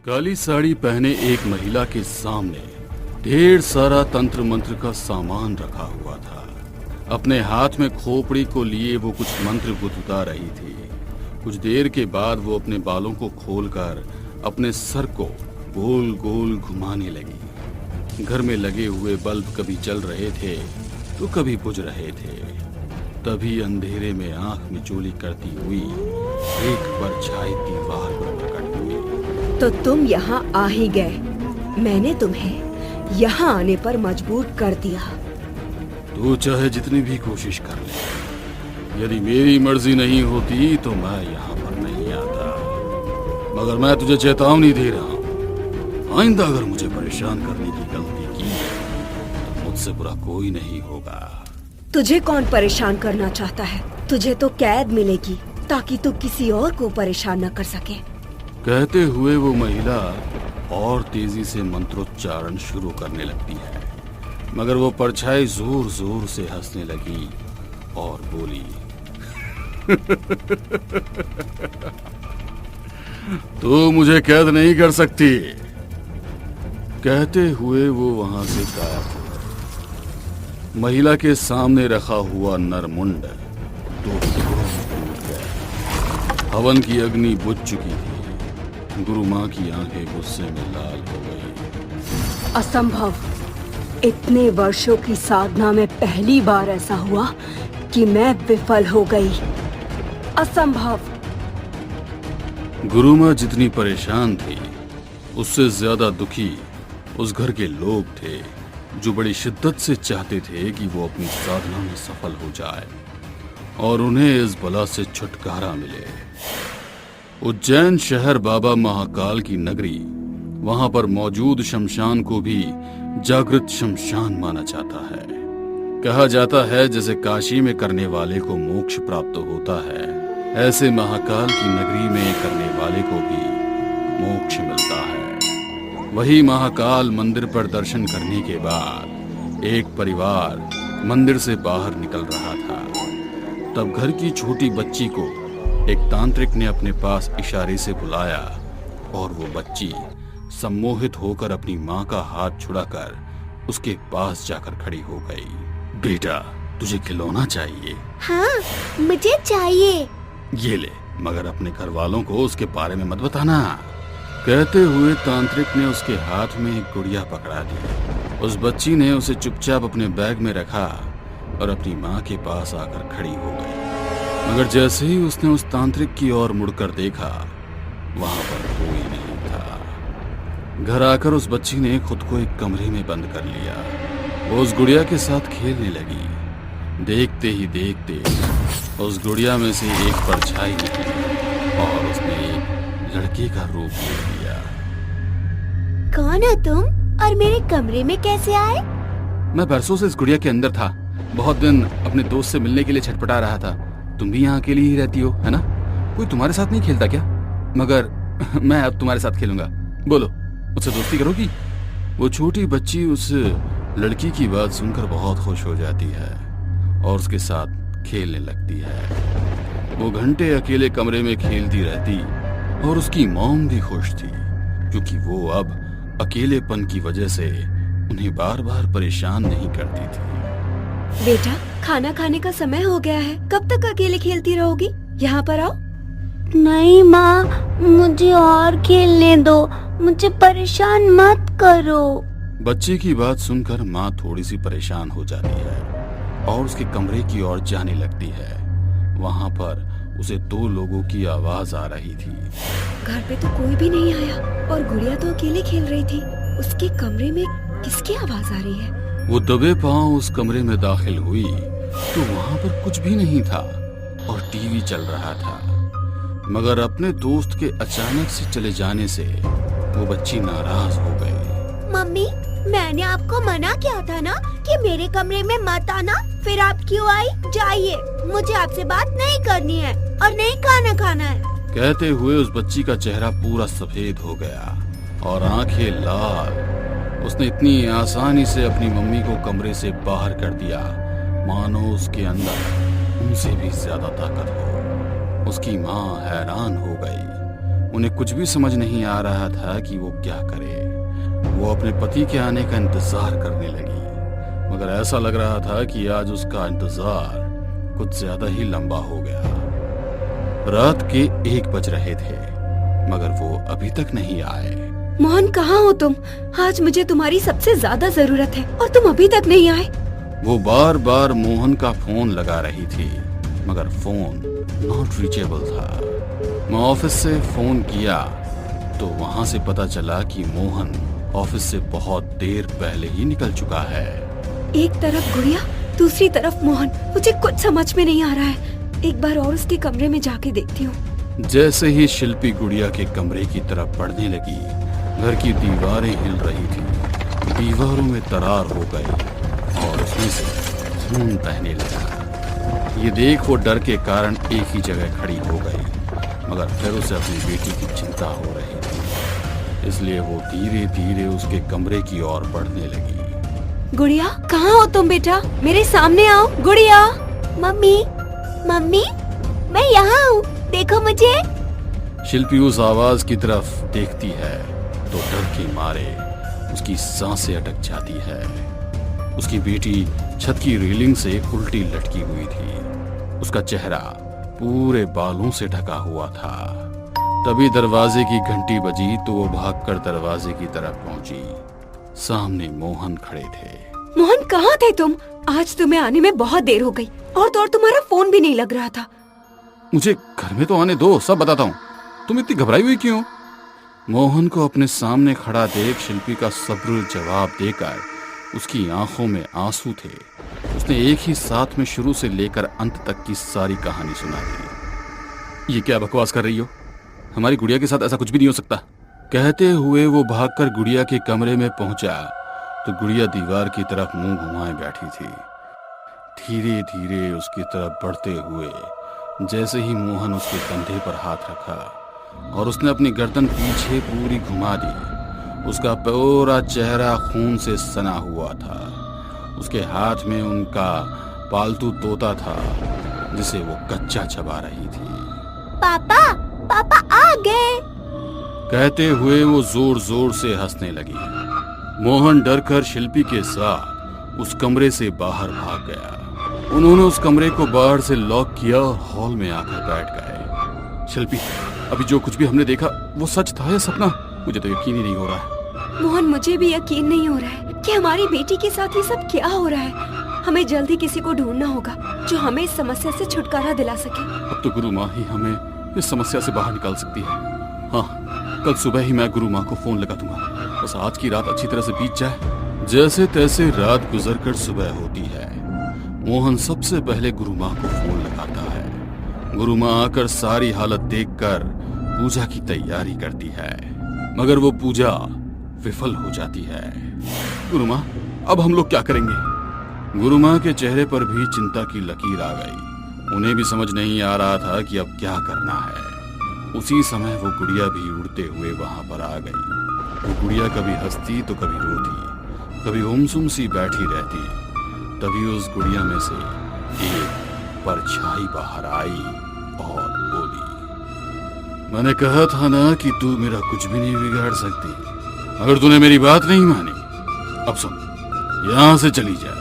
काली साड़ी पहने एक महिला के सामने ढेर सारा तंत्र मंत्र का सामान रखा हुआ था। अपने हाथ में खोपड़ी को लिए वो कुछ मंत्र गुदगुदा रही थी। कुछ देर के बाद वो अपने बालों को खोलकर अपने सर को गोल गोल घुमाने लगी। घर में लगे हुए बल्ब कभी जल रहे थे तो कभी बुझ रहे थे। तभी अंधेरे में आंख मिचोली करती हुई एक परछाई दीवार पर प्रकट हुई। तो तुम यहाँ आ ही गए। मैंने तुम्हें यहाँ आने पर मजबूर कर दिया। तू चाहे जितनी भी कोशिश कर ले, यदि मेरी मर्जी नहीं होती तो मैं यहाँ पर नहीं आता। मगर मैं तुझे चेतावनी दे रहा हूँ, आइंदा अगर मुझे परेशान करने की गलती की तो मुझसे बुरा कोई नहीं होगा। तुझे कौन परेशान करना चाहता है? तुझे तो कैद मिलेगी ताकि तू किसी और को परेशान न कर सके। कहते हुए वो महिला और तेजी से मंत्रोच्चारण शुरू करने लगती है, मगर वो परछाई जोर जोर से हंसने लगी और बोली, तू मुझे कैद नहीं कर सकती। कहते हुए वो वहां से गायब हो गई। महिला के सामने रखा हुआ नरमुंड दो टुकड़ों में टूट गया। हवन की अग्नि बुझ चुकी थी। गुरु माँ की आंखें गुस्से में लाल हो गई। असंभव। इतने वर्षों की साधना में पहली बार ऐसा हुआ कि मैं विफल हो गई। असंभव। गुरु माँ जितनी परेशान थी उससे ज्यादा दुखी उस घर के लोग थे, जो बड़ी शिद्दत से चाहते थे कि वो अपनी साधना में सफल हो जाए और उन्हें इस बला से छुटकारा मिले। उज्जैन शहर बाबा महाकाल की नगरी, वहां पर मौजूद शमशान को भी जागृत शमशान माना जाता है। कहा जाता है जैसे काशी में करने वाले को मोक्ष प्राप्त होता है, ऐसे महाकाल की नगरी में करने वाले को भी मोक्ष मिलता है। वही महाकाल मंदिर पर दर्शन करने के बाद एक परिवार मंदिर से बाहर निकल रहा था। तब घर की छोटी बच्ची को एक तांत्रिक ने अपने पास इशारे से बुलाया और वो बच्ची सम्मोहित होकर अपनी माँ का हाथ छुड़ाकर उसके पास जाकर खड़ी हो गई। बेटा, तुझे खिलौना चाहिए? हाँ, मुझे चाहिए। ये ले, मगर अपने घर वालों को उसके बारे में मत बताना। कहते हुए तांत्रिक ने उसके हाथ में एक गुड़िया पकड़ा दी। उस बच्ची ने उसे चुपचाप अपने बैग में रखा और अपनी माँ के पास आकर खड़ी हो गई। मगर जैसे ही उसने उस तांत्रिक की ओर मुड़कर देखा, वहां पर कोई नहीं था। घर आकर उस बच्ची ने खुद को एक कमरे में बंद कर लिया। वो उस गुड़िया के साथ खेलने लगी। देखते ही देखते उस गुड़िया में से एक परछाई निकली और उसने एक लड़के का रूप ले लिया। कौन हो तुम और मेरे कमरे में कैसे आए? मैं बरसों से इस गुड़िया के अंदर था। बहुत दिन अपने दोस्त से मिलने के लिए छटपटा रहा था। तुम भी यहाँ अकेली ही रहती हो, है ना? कोई तुम्हारे साथ नहीं खेलता क्या? मगर मैं अब तुम्हारे साथ खेलूंगा। बोलो, मुझसे दोस्ती करोगी? वो छोटी बच्ची उस लड़की की बात सुनकर बहुत खुश हो जाती है और उसके साथ खेलने लगती है। वो घंटे अकेले कमरे में खेलती रहती और उसकी मॉम भी खुश थी, क्योंकि वो अब अकेलेपन की वजह से उन्हें बार बार परेशान नहीं करती थी। बेटा, खाना खाने का समय हो गया है। कब तक अकेले खेलती रहोगी? यहाँ पर आओ। नहीं माँ, मुझे और खेलने दो। मुझे परेशान मत करो। बच्चे की बात सुनकर माँ थोड़ी सी परेशान हो जाती है और उसके कमरे की ओर जाने लगती है। वहाँ पर उसे दो लोगों की आवाज आ रही थी। घर पे तो कोई भी नहीं आया और गुड़िया तो अकेले खेल रही थी। उसके कमरे में किसकी आवाज आ रही है? वो दबे पांव उस कमरे में दाखिल हुई तो वहाँ पर कुछ भी नहीं था और टीवी चल रहा था। मगर अपने दोस्त के अचानक से चले जाने से वो बच्ची नाराज हो गई। मम्मी, मैंने आपको मना किया था ना कि मेरे कमरे में मत आना। फिर आप क्यों आई? जाइए, मुझे आपसे बात नहीं करनी है और नहीं खाना खाना है। कहते हुए उस बच्ची का चेहरा पूरा सफेद हो गया और आंखें लाल। उसने इतनी आसानी से अपनी मम्मी को कमरे से बाहर कर दिया, मानो उसके अंदर उनसे भी ज्यादा ताकत हो। उसकी माँ हैरान हो गई। उन्हें कुछ भी समझ नहीं आ रहा था कि वो क्या करे। वो अपने पति के आने का इंतजार करने लगी, मगर ऐसा लग रहा था कि आज उसका इंतजार कुछ ज्यादा ही लंबा हो गया। रात के 1 बज रहे थे, मगर वो अभी तक नहीं आए। मोहन, कहाँ हो तुम? आज मुझे तुम्हारी सबसे ज्यादा जरूरत है और तुम अभी तक नहीं आए। वो बार बार मोहन का फोन लगा रही थी, मगर फोन नॉट रीचेबल था। मैं ऑफिस से फोन किया तो वहां से पता चला कि मोहन ऑफिस से बहुत देर पहले ही निकल चुका है। एक तरफ गुड़िया, दूसरी तरफ मोहन, मुझे कुछ समझ में नहीं आ रहा है। एक बार और उसके कमरे में जाके देखती हूँ। जैसे ही शिल्पी गुड़िया के कमरे की तरफ बढ़ने लगी, घर की दीवारें हिल रही थी, दीवारों में दरार हो गई और उसमें से खून बहने लगा। ये देख वो डर के कारण एक ही जगह खड़ी हो गई, मगर फिर उसे अपनी बेटी की चिंता हो रही थी, इसलिए वो धीरे धीरे उसके कमरे की ओर बढ़ने लगी। गुड़िया, कहाँ हो तुम बेटा? मेरे सामने आओ। गुड़िया। मम्मी, मम्मी, मैं यहाँ हूँ, देखो मुझे। शिल्पी उस आवाज की तरफ देखती है तो डर के मारे उसकी सांसें अटक जाती है। उसकी बेटी छत की रेलिंग से उल्टी लटकी हुई थी। उसका चेहरा पूरे बालों से ढका हुआ था। तभी दरवाजे की घंटी बजी तो वो भागकर दरवाजे की तरफ पहुंची। सामने मोहन खड़े थे। मोहन, कहाँ थे तुम? आज तुम्हें आने में बहुत देर हो गई और तो और तुम्हारा फोन भी नहीं लग रहा था। मुझे घर में तो आने दो, सब बताता हूँ। तुम इतनी घबराई हुई क्यों? मोहन को अपने सामने खड़ा देख शिल्पी का सब्र जवाब देकर उसकी आंखों में आंसू थे। उसने एक ही साथ में शुरू से लेकर अंत तक की सारी कहानी सुना दी। ये क्या बकवास कर रही हो? हमारी गुड़िया के साथ ऐसा कुछ भी नहीं हो सकता। कहते हुए वो भागकर गुड़िया के कमरे में पहुंचा तो गुड़िया दीवार की तरफ मुंह घुमाए बैठी थी। धीरे धीरे उसकी तरफ बढ़ते हुए जैसे ही मोहन उसके कंधे पर हाथ रखा और उसने अपनी गर्दन पीछे पूरी घुमा दी, उसका पूरा चेहरा खून से सना हुआ था। उसके हाथ में उनका पालतू तोता था जिसे वो कच्चा चबा रही थी। पापा, पापा आ गए। कहते हुए वो जोर जोर से हंसने लगी। मोहन डरकर शिल्पी के साथ उस कमरे से बाहर भाग गया। उन्होंने उस कमरे को बाहर से लॉक किया और हॉल में आकर बैठ गए। शिल्पी, अभी जो कुछ भी हमने देखा वो सच था या सपना? मुझे तो यकीन ही नहीं हो रहा है। मोहन, मुझे भी यकीन नहीं हो रहा है कि हमारी बेटी के साथ ये सब क्या हो रहा है। हमें जल्दी किसी को ढूंढना होगा जो हमें इस समस्या से छुटकारा दिला सके। अब तो गुरु माँ ही हमें इस समस्या से बाहर निकाल सकती है। हाँ, कल सुबह ही मैं गुरु माँ को फोन लगा दूंगा। बस आज की रात अच्छी तरह से बीत जाए। जैसे तैसे रात गुजरकर सुबह होती है। मोहन सबसे पहले गुरु माँ को फोन लगाता है। गुरु माँ आकर सारी हालत देखकर पूजा की तैयारी करती है, मगर वो पूजा विफल हो जाती है। गुरु माँ, अब हम लोग क्या करेंगे? गुरु माँ के चेहरे पर भी चिंता की लकीर आ गई। उन्हें भी समझ नहीं आ रहा था कि अब क्या करना है। उसी समय वो गुड़िया भी उड़ते हुए वहां पर आ गई। वो गुड़िया कभी हंसती तो कभी रोती, कभी गुमसुम सी बैठी रहती। तभी उस गुड़िया में से एक परछाई बाहर आई और बोली, मैंने कहा था ना कि तू मेरा कुछ भी नहीं बिगाड़ सकती, अगर तूने मेरी बात नहीं मानी। अब सुन, यहाँ से चली जा,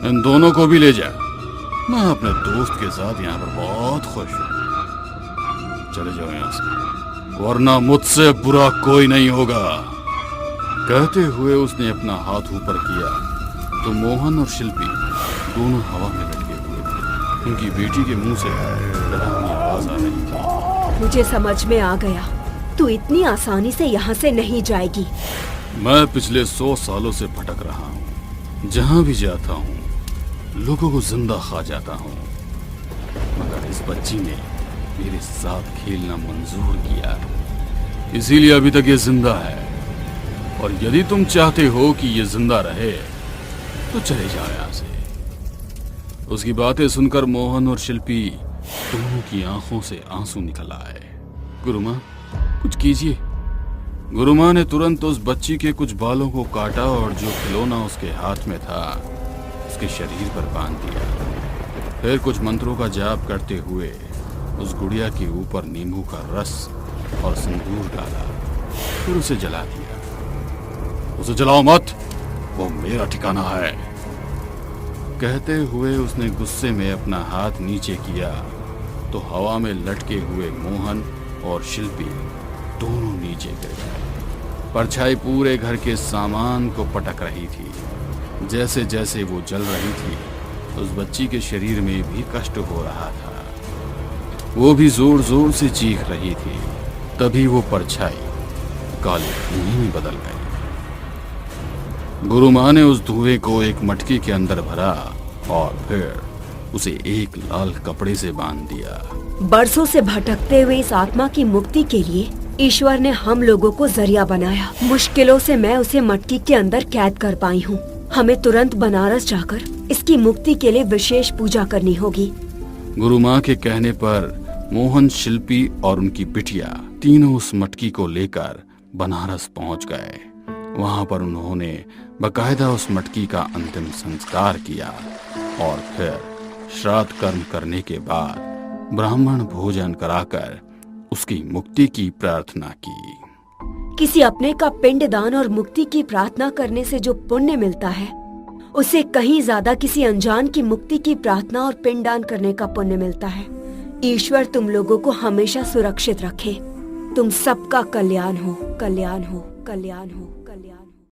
इन दोनों को भी ले जा। मैं अपने दोस्त के साथ यहाँ पर बहुत खुश हूँ। चले जाओ यहाँ से, वरना मुझसे बुरा कोई नहीं होगा। कहते हुए उसने अपना हाथ ऊपर किया तो मोहन और शिल्पी दोनों हवा में लटके हुए थे। उनकी बेटी के मुंह से डरावनी आवाज आ रही थी। मुझे समझ में आ गया, तू इतनी आसानी से यहाँ से नहीं जाएगी। मैं पिछले 100 सालों से भटक रहा हूँ। जहाँ भी जाता हूँ लोगों को जिंदा खा जाता हूँ, मगर इस बच्ची ने मेरे साथ खेलना मंजूर किया, इसीलिए अभी तक ये जिंदा है। और यदि तुम चाहते हो कि ये जिंदा रहे तो चले जाओ यहाँ से। उसकी बातें सुनकर मोहन और शिल्पी दोनों की आंखों से आंसू निकल आए। गुरुमाँ, कुछ कीजिए। गुरुमाँ ने तुरंत उस बच्ची के कुछ बालों को काटा और जो खिलौना उसके हाथ में था उसके शरीर पर बांध दिया। फिर कुछ मंत्रों का जाप करते हुए उस गुड़िया के ऊपर नींबू का रस और सिंदूर डाला, फिर उसे जला दिया। उसे जलाओ मत, वो मेरा ठिकाना है। कहते हुए उसने गुस्से में अपना हाथ नीचे किया तो हवा में लटके हुए मोहन और शिल्पी दोनों नीचे गिर गए। परछाई पूरे घर के सामान को पटक रही थी। जैसे जैसे वो जल रही थी, उस बच्ची के शरीर में भी कष्ट हो रहा था। वो भी जोर जोर से चीख रही थी। तभी वो परछाई काले धुएं में बदल गई। गुरु माँ ने उस धुएं को एक मटकी के अंदर भरा और फिर उसे एक लाल कपड़े से बांध दिया। बरसों से भटकते हुए इस आत्मा की मुक्ति के लिए ईश्वर ने हम लोगों को जरिया बनाया। मुश्किलों से मैं उसे मटकी के अंदर कैद कर पाई हूँ। हमें तुरंत बनारस जाकर इसकी मुक्ति के लिए विशेष पूजा करनी होगी। गुरु माँ के कहने पर मोहन, शिल्पी और उनकी बिटिया तीनों उस मटकी को लेकर बनारस पहुंच गए। वहां पर उन्होंने बकायदा उस मटकी का अंतिम संस्कार किया और फिर श्राद्ध कर्म करने के बाद ब्राह्मण भोजन कराकर उसकी मुक्ति की प्रार्थना की। किसी अपने का पिंड दान और मुक्ति की प्रार्थना करने से जो पुण्य मिलता है, उसे कहीं ज्यादा किसी अनजान की मुक्ति की प्रार्थना और पिंड दान करने का पुण्य मिलता है। ईश्वर तुम लोगों को हमेशा सुरक्षित रखे। तुम सबका कल्याण हो, कल्याण हो, कल्याण हो।